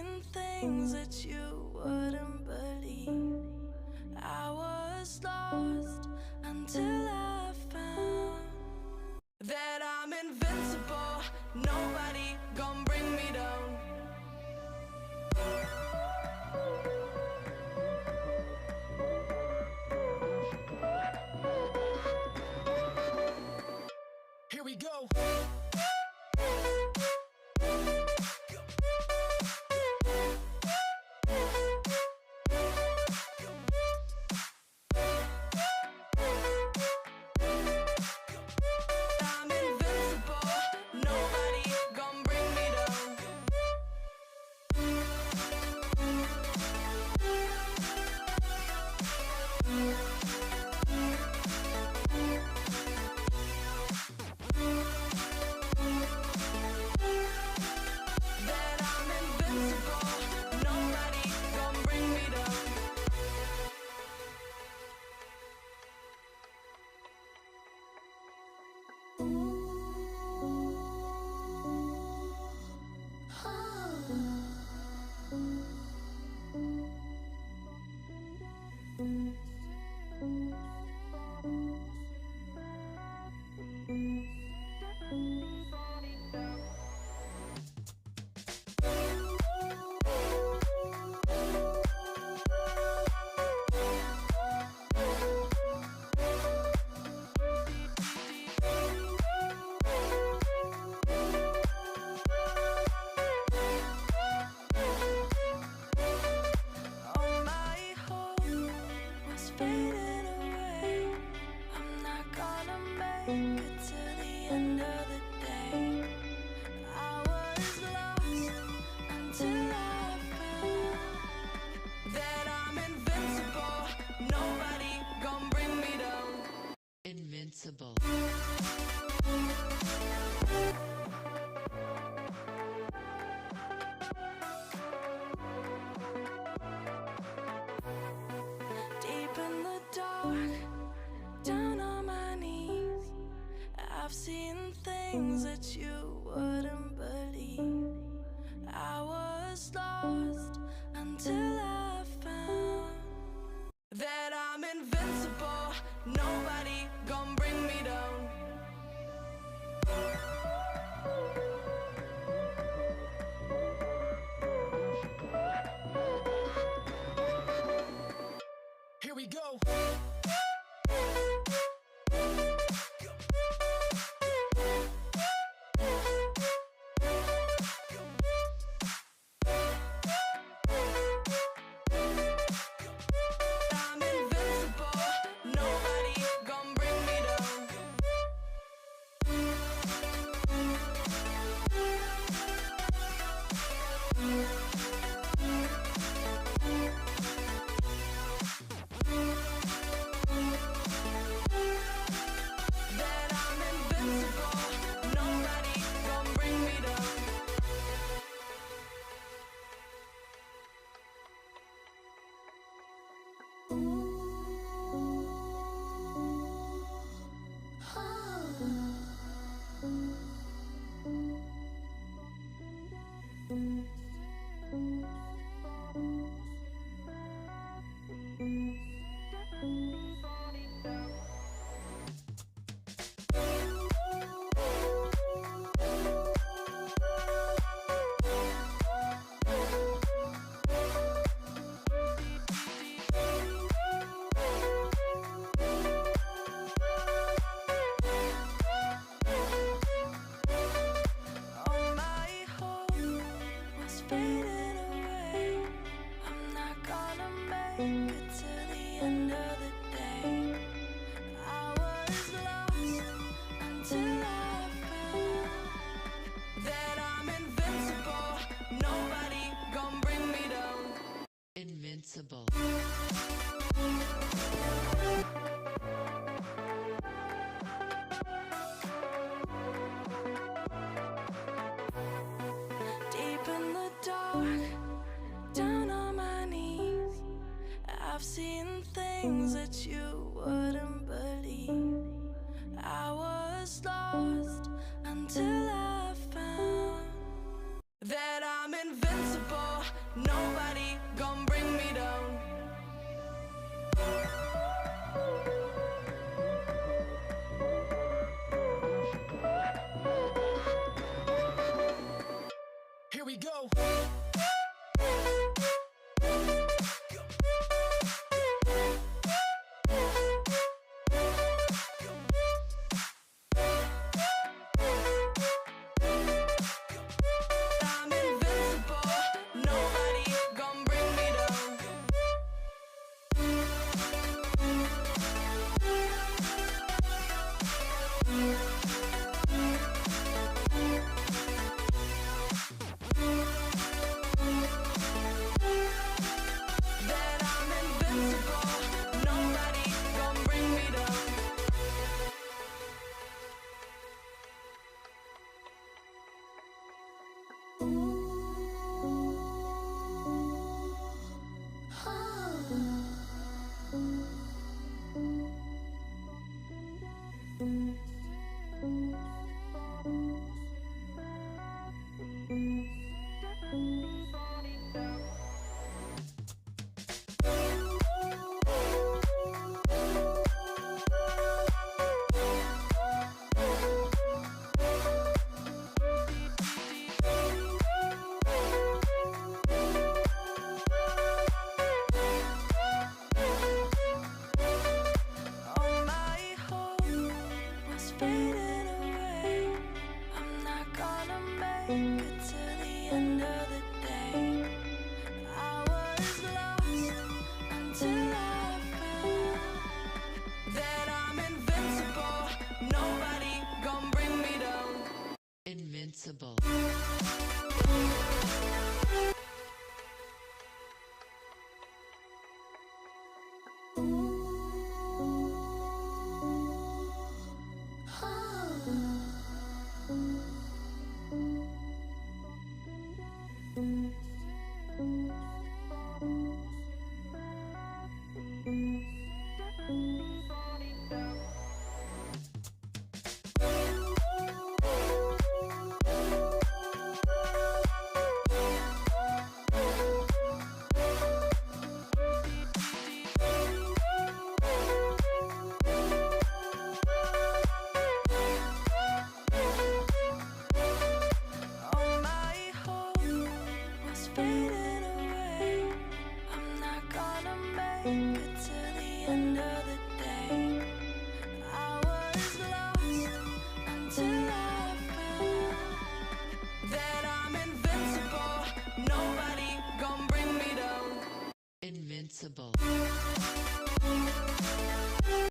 seen things that you wouldn't believe. I was lost until I found that I'm invincible. Nobody gon' bring me down. Here we go. Invincible. Deep in the dark, down on my knees, I've seen things that you wouldn't believe. I was lost until I found that I'm invincible. Nobody gon' bring me down. Here we go. Invincible. Deep in the dark, down on my knees, I've seen things that you wouldn't believe. I was lost until I found that I'm invincible. nobody gon' bring me down. Here we go. I'm invincible, nobody gon' bring me down. That I'm invincible, nobody gon' bring me down. All my hope was fading away. I'm not gonna make it to the end of the day. I was lost until I found that I'm invincible. Nobody gon' bring me down. Invincible. All my hope was fading away. I'm not gonna make it to the end of the day. I was lost until I found that I'm invincible. Nobody gon' bring me down. Invincible.